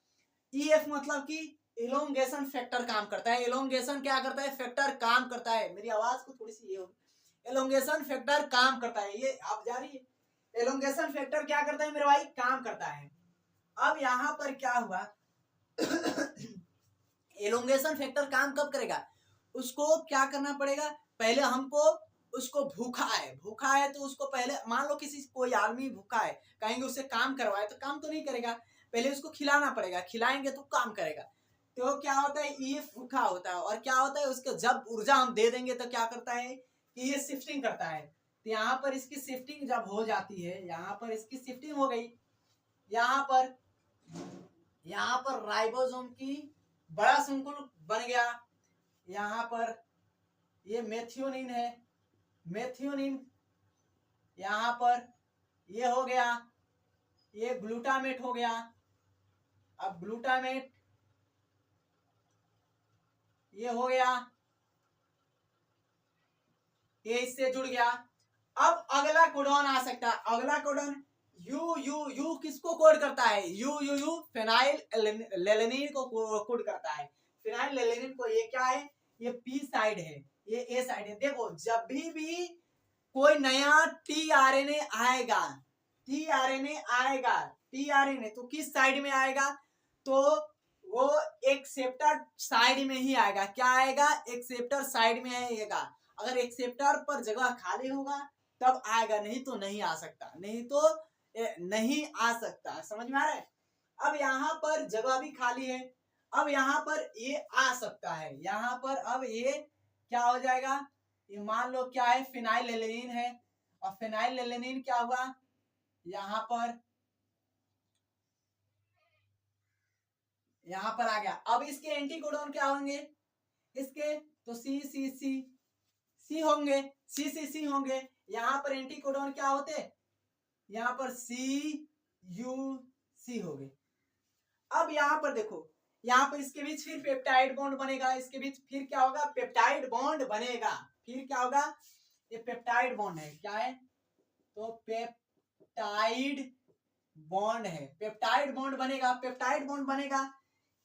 ई एफ मतलब कि एलोंगेशन फैक्टर काम करता है। एलोंगेशन क्या करता है, फैक्टर काम करता है। मेरी आवाज को थोड़ी सी ये होगी, एलोंगेशन फैक्टर काम करता है। ये आप जा रही है, एलोंगेशन फैक्टर क्या करता है मेरे भाई, काम करता है। अब यहाँ पर क्या हुआ एलोंगेशन फैक्टर काम कब करेगा, उसको क्या करना पड़ेगा, पहले हमको उसको भूखा है तो उसको पहले मान लो किसी कोई आदमी भूखा है, कहेंगे उससे काम करवाए तो काम तो नहीं करेगा, पहले उसको खिलाना पड़ेगा, खिलाएंगे तो काम करेगा। तो क्या होता है, ये भूखा होता है, और क्या होता है उसको जब ऊर्जा हम दे देंगे तो क्या करता है कि ये शिफ्टिंग करता है। तो यहाँ पर इसकी शिफ्टिंग जब हो जाती है, यहाँ पर इसकी शिफ्टिंग हो गई, यहाँ पर राइबोसोम की बड़ा संकुल बन गया। यहाँ पर ये मेथियोनिन है, मेथियोनिन यहाँ पर ये हो गया, ये ग्लूटामेट हो गया। अब ग्लूटामेट ये हो गया, ये इससे जुड़ गया। अब अगला कोडॉन आ सकता है, अगला कोडॉन यू यू यू किसको कोड करता है, यू यू यू फेनाइल लेलेनिन को कोड करता है। फेनाइल लेलेनिन को, ये क्या है, ये पी साइड है, ये ए साइड है। देखो जब भी कोई नया टीआरएनए आएगा, टीआरएनए आएगा, टीआरएनए तो किस साइड में आएगा, तो वो एक्सेप्टर साइड में ही आएगा। क्या आएगा, एक्सेप्टर साइड में आएगा। अगर एक्सेप्टर पर जगह खाली होगा तब आएगा, नहीं तो नहीं आ सकता, नहीं तो नहीं आ सकता। समझ में आ रहा है। अब यहाँ पर जगह भी खाली है, अब यहाँ पर ये आ सकता है, यहाँ पर अब ये क्या हो जाएगा, ये मान लो क्या है, फिनाइल एलेनिन है, और फिनाइल एलेनिन क्या हुआ, यहाँ पर आ गया। अब इसके एंटी कोडॉन क्या होंगे, इसके तो सी सी सी सी होंगे, सी सी सी होंगे। यहाँ पर एंटी कोडॉन क्या होते, यहाँ पर सी यू सी हो गए। अब यहाँ पर देखो, यहाँ पर इसके बीच फिर पेप्टाइड बॉन्ड बनेगा, इसके बीच फिर क्या होगा, पेप्टाइड बॉन्ड बनेगा। फिर क्या होगा, ये पेप्टाइड बॉन्ड है, क्या है, तो पेप्टाइड बॉन्ड है, पेप्टाइड बॉन्ड बनेगा, पेप्टाइड बॉन्ड बनेगा,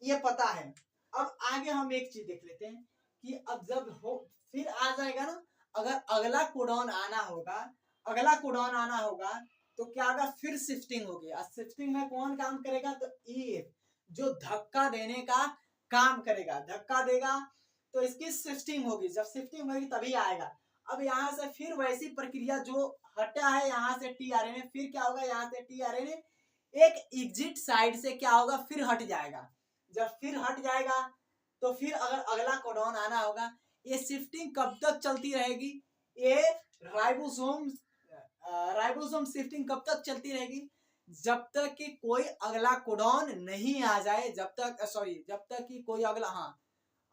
ये पता है। अब आगे हम एक चीज देख लेते हैं कि अब जब हो फिर आ जाएगा ना, अगर अगला कोडॉन आना होगा, अगला कोडॉन आना होगा तो क्या होगा, फिर शिफ्टिंग होगी। शिफ्टिंग में कौन काम करेगा, तो ई जो धक्का देने का काम करेगा, धक्का देगा तो इसकी शिफ्टिंग होगी, जब शिफ्टिंग होगी तभी आएगा। अब यहाँ से फिर वैसी प्रक्रिया जो हटा है यहाँ से टीआरएनए, फिर क्या होगा, यहाँ से टीआरएनए एक एग्जिट साइड से क्या होगा, फिर हट जाएगा। जब फिर हट जाएगा तो फिर अगर अगला कोडॉन आना होगा, ये शिफ्टिंग कब तक चलती रहेगी? ये राइबोसोम शिफ्टिंग कब तक चलती रहेगी? जब तक कि कोई अगला कोडॉन नहीं आ जाए, जब तक कि कोई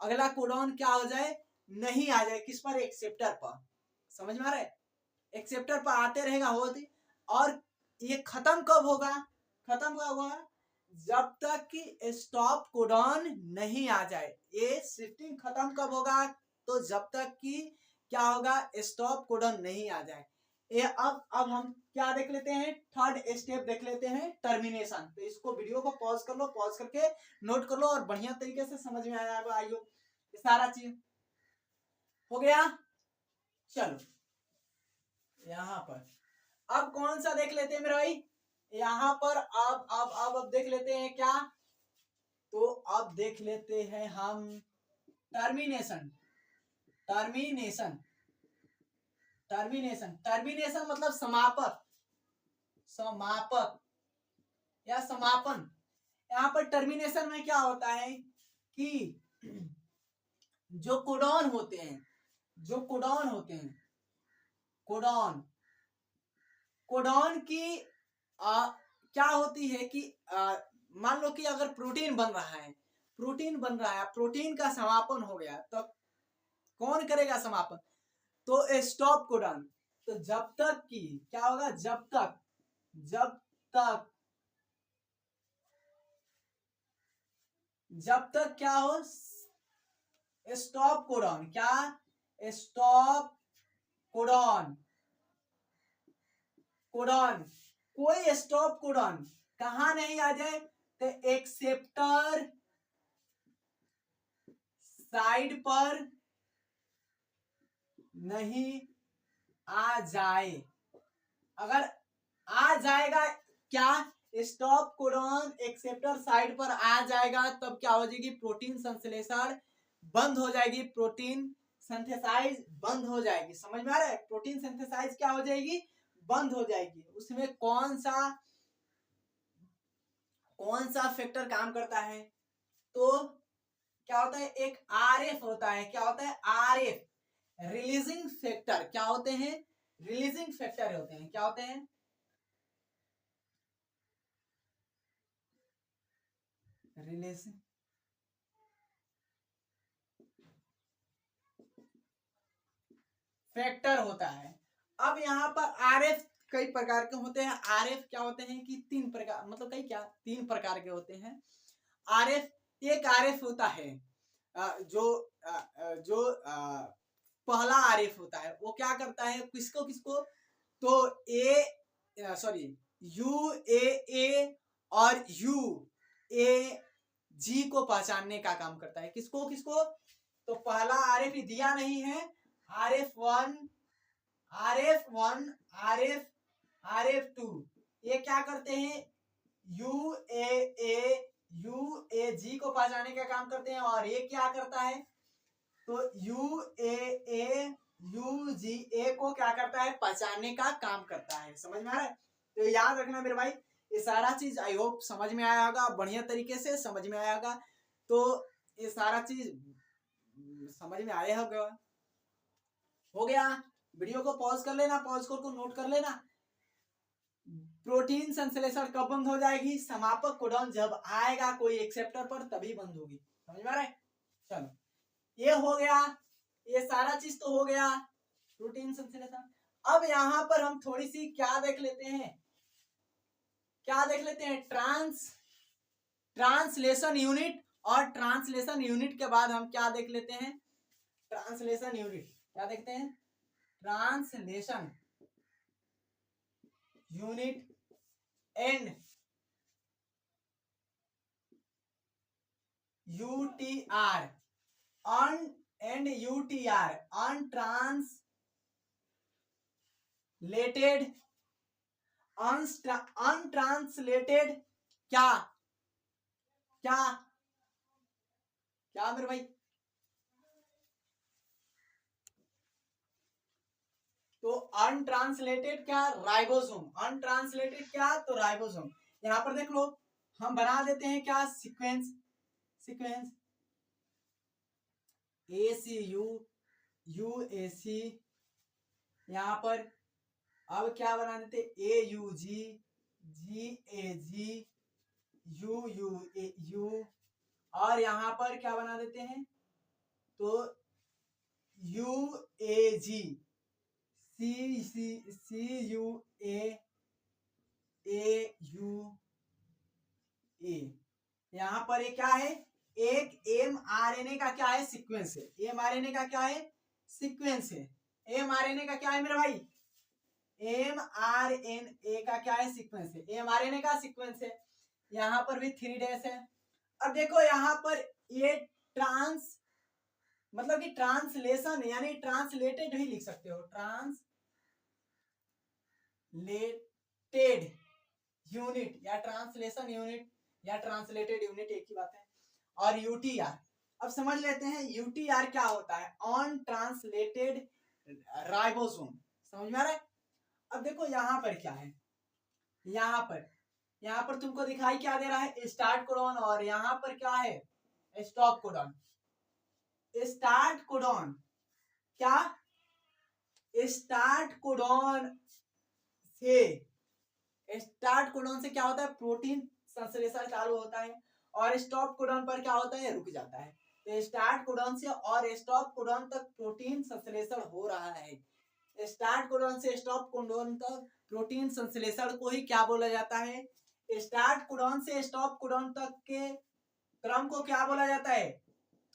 अगला कोडॉन क्या हो जाए, नहीं आ जाए। किस पर? एक्सेप्टर पर। समझ में आ रहा है? एक्सेप्टर पर आते रहेगा होती। और ये खत्म कब होगा? खत्म कब होगा? जब तक कि स्टॉप कोडॉन नहीं आ जाए। ये शिफ्टिंग खत्म कब होगा? तो जब तक कि क्या होगा, स्टॉप कोडॉन नहीं आ जाए। ये अब हम क्या देख लेते हैं, थर्ड स्टेप देख लेते हैं, टर्मिनेशन। तो इसको वीडियो को पॉज कर लो, पॉज करके नोट कर लो और बढ़िया तरीके से समझ में आया होगा। आइयो, सारा चीज हो गया। चलो यहाँ पर अब कौन सा देख लेते हैं मेरे भाई, यहाँ पर अब देख लेते हैं क्या, तो अब देख लेते हैं हम टर्मिनेशन। टर्मिनेशन टर्मिनेशन टर्मिनेशन मतलब समापक, समापक या समापन। यहाँ पर टर्मिनेशन में क्या होता है कि जो कोडॉन होते हैं, कोडॉन की क्या होती है कि मान लो कि अगर प्रोटीन बन रहा है, प्रोटीन का समापन हो गया, तो कौन करेगा समापन? तो स्टॉप कोडॉन। तो जब तक कि क्या होगा, जब तक क्या हो, स्टॉप कोडॉन। क्या? Stop codon. कोई स्टॉप कोडॉन कहां नहीं आ जाए, तो एक्सेप्टर साइड पर नहीं आ जाए। अगर आ जाएगा, क्या? स्टॉप कोडॉन एक्सेप्टर साइड पर आ जाएगा, तब क्या हो जाएगी, प्रोटीन संश्लेषण बंद हो जाएगी, प्रोटीन सिंथेसाइज बंद हो जाएगी। समझ में आ रहा है? प्रोटीन सिंथेसाइज क्या हो जाएगी, बंद हो जाएगी। उसमें कौन सा फैक्टर काम करता है? तो क्या होता है, एक आरएफ होता है। क्या होता है? RF, releasing factor. क्या होते हैं? रिलीजिंग फैक्टर होते हैं। क्या होते हैं? रिलीजिंग फैक्टर होता है। अब यहाँ पर आरएफ कई प्रकार के होते हैं। आरएफ क्या होते हैं कि तीन प्रकार, मतलब तीन प्रकार के होते हैं। आरएफ, एक आरएफ होता है जो पहला आरएफ होता है, वो क्या करता है, किसको, तो यू ए और यू ए जी को पहचानने का काम करता है। किसको? तो पहला आरएफ दिया नहीं है, RF1, RF2, ये क्या करते हैं, UAG को पहचानने का काम करते हैं। और ये क्या करता है, तो UGA को क्या करता है, पहचानने का काम करता है। समझ में आ रहा है? तो याद रखना मेरे भाई, ये सारा चीज आई होप समझ में आया होगा, बढ़िया तरीके से समझ में आया होगा। तो ये सारा चीज समझ में आया होगा। हो गया। वीडियो को पॉज कर लेना, पॉज को नोट कर लेना। प्रोटीन संश्लेषण कब बंद हो जाएगी, समापक कोडॉन जब आएगा कोई एक्सेप्टर पर, तभी बंद होगी। समझ में आ रहा है? चलो, ये हो गया, ये सारा चीज तो हो गया प्रोटीन संश्लेषण। अब यहां पर हम थोड़ी सी क्या देख लेते हैं, ट्रांसलेशन यूनिट। और ट्रांसलेशन यूनिट के बाद हम क्या देख लेते हैं, ट्रांसलेशन यूनिट क्या देखते हैं, translation unit and UTR, untranslated क्या मेरे भाई, तो अनट्रांसलेटेड क्या, राइबोसोम। अनट्रांसलेटेड क्या, तो राइबोसोम। यहां पर देख लो, हम बना देते हैं क्या, सीक्वेंस ACU UAC, यहाँ पर अब क्या बना देते AUG, GAG, UUAU, और यहाँ पर क्या बना देते हैं तो UAG, CUAAUA। यहाँ पर ये क्या है, एक mRNA का क्या है सीक्वेंस है, mRNA का क्या है सीक्वेंस है, mRNA का क्या है मेरे भाई, mRNA का क्या है सीक्वेंस है, mRNA का सीक्वेंस है। यहाँ पर भी 3 डैश है। अब देखो यहाँ पर ये मतलब कि ट्रांसलेशन यानी ट्रांसलेटेड भी लिख सकते हो, ट्रांसलेटेड यूनिट या ट्रांसलेशन यूनिट या ट्रांसलेटेड यूनिट एक ही बात है। और यूटीआर, अब समझ लेते हैं यूटीआर क्या होता है, ऑन ट्रांसलेटेड राइबोसोम। समझ में आ रहा है। अब देखो यहाँ पर क्या है, यहाँ पर तुमको दिखाई क्या दे रहा है, स्टार्ट कोडॉन, और यहाँ पर क्या है स्टॉप कोडॉन। स्टार्ट कोडॉन क्या, स्टार्ट कोडॉन से क्या होता है प्रोटीन संश्लेषण चालू होता है, और स्टॉप कोडॉन पर क्या होता है रुक जाता है। तो स्टार्ट कोडॉन से और स्टॉप कोडॉन तक प्रोटीन संश्लेषण हो रहा है। स्टार्ट कोडॉन से स्टॉप कोडॉन तक प्रोटीन संश्लेषण को ही क्या बोला जाता है, स्टार्ट कोडॉन से स्टॉप कोडॉन तक के क्रम को क्या बोला जाता है,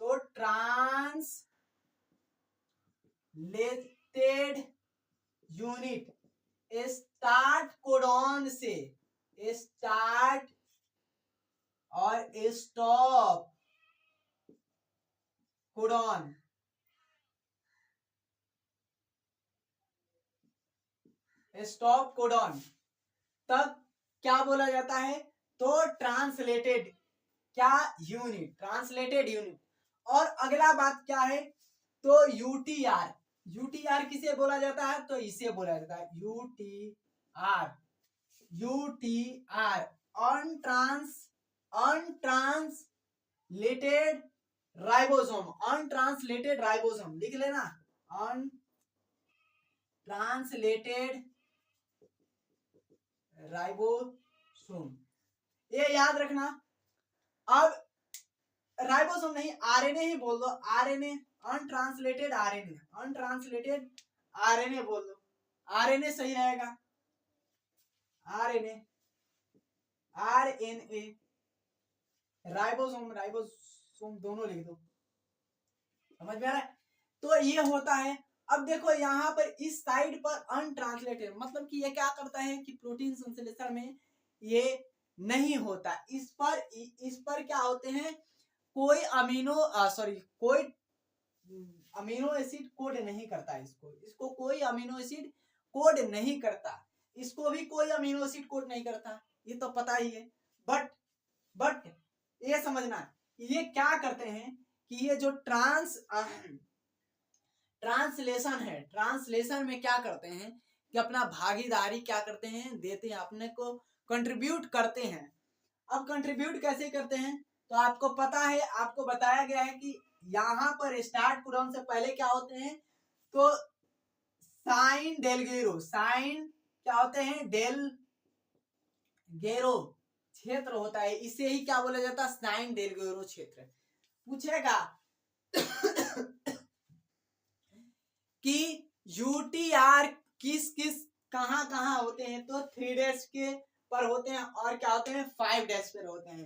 तो ट्रांसलेटेड यूनिट। स्टार्ट कोडॉन से स्टार्ट और स्टॉप कोडॉन, स्टॉप कोडॉन तक क्या बोला जाता है, तो ट्रांसलेटेड क्या यूनिट, ट्रांसलेटेड यूनिट। और अगला बात क्या है, तो यूटीआर। यूटीआर किसे बोला जाता है, तो इसे बोला जाता है UTR untranslated ribosome. Untranslated ribosome लिख लेना, अनट्रांसलेटेड राइबोसोम, ये याद रखना। अब राइबोसोम नहीं, आरएनए ही बोल दो, RNA, untranslated RNA, untranslated RNA बोल दो, आरएनए सही रहेगा, आरएनए, आरएनए, राइबोसोम दोनों लिख दो। समझ में आ रहा है। तो ये होता है। अब देखो यहाँ पर इस साइड पर अनट्रांसलेटेड मतलब कि ये क्या करता है कि प्रोटीन संश्लेषण में ये नहीं होता, इस पर क्या होते हैं, कोई अमीनो एसिड कोड नहीं करता, इसको कोई अमीनो एसिड कोड नहीं करता, इसको भी कोई अमीनो एसिड कोड नहीं करता, ये तो पता ही है। बट ये समझना, ये क्या करते हैं कि ये जो ट्रांसलेशन है, ट्रांसलेशन में क्या करते हैं कि अपना भागीदारी क्या करते हैं, देते हैं, अपने को कंट्रीब्यूट करते हैं। अब कंट्रीब्यूट कैसे करते हैं, तो आपको पता है, आपको बताया गया है कि यहाँ पर स्टार्ट कोडॉन से पहले क्या होते हैं, तो साइन डेलगेरो, साइन क्या होते हैं, डेलगेरो क्षेत्र होता है, इसे ही क्या बोला जाता है, साइन डेलगेरो क्षेत्र। पूछेगा कि यूटीआर किस कहां होते हैं, तो 3 डैश के पर होते हैं, और क्या होते हैं 5 डैश पर होते हैं।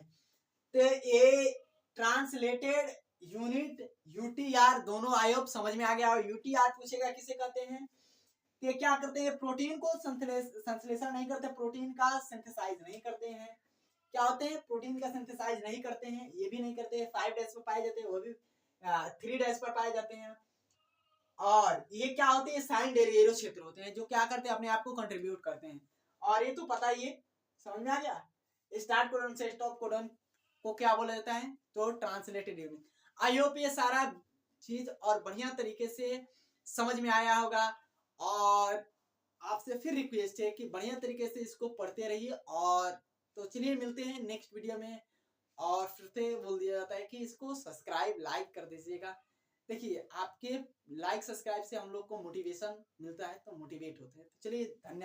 तो ये ट्रांसलेटेड यूनिट यूटीआर दोनों आयोग समझ में आ गया। और यूटीआर पूछेगा किसे कहते हैं, तो क्या करते हैं, प्रोटीन को संश्लेषण नहीं करते, प्रोटीन का सिंथेसाइज नहीं करते हैं। क्या होते हैं, प्रोटीन का सिंथेसाइज नहीं करते हैं, ये भी नहीं करते हैं, 5 डैश पर पाए जाते हैं, वो भी 3 डैश पर पाए जाते हैं। और ये क्या होते हैं, साइन डेलगेरो क्षेत्र होते हैं, जो क्या करते हैं, अपने आप को कंट्रीब्यूट करते हैं। और ये तो पता ही है, समझ में आ गया। स्टार्ट कोडॉन से स्टॉप कोडॉन को क्या बोला जाता है, तो ट्रांसलेटेड यूनिट। आई होप ये सारा चीज और बढ़िया तरीके से समझ में आया होगा। और आपसे फिर रिक्वेस्ट है कि बढ़िया तरीके से इसको पढ़ते रहिए। और तो चलिए मिलते हैं नेक्स्ट वीडियो में। और फिर से बोल दिया जाता है कि इसको सब्सक्राइब लाइक कर दीजिएगा। देखिए आपके लाइक सब्सक्राइब से हम लोग को मोटिवेशन मिलता है, तो मोटिवेट होते हैं। तो चलिए धन्यवाद।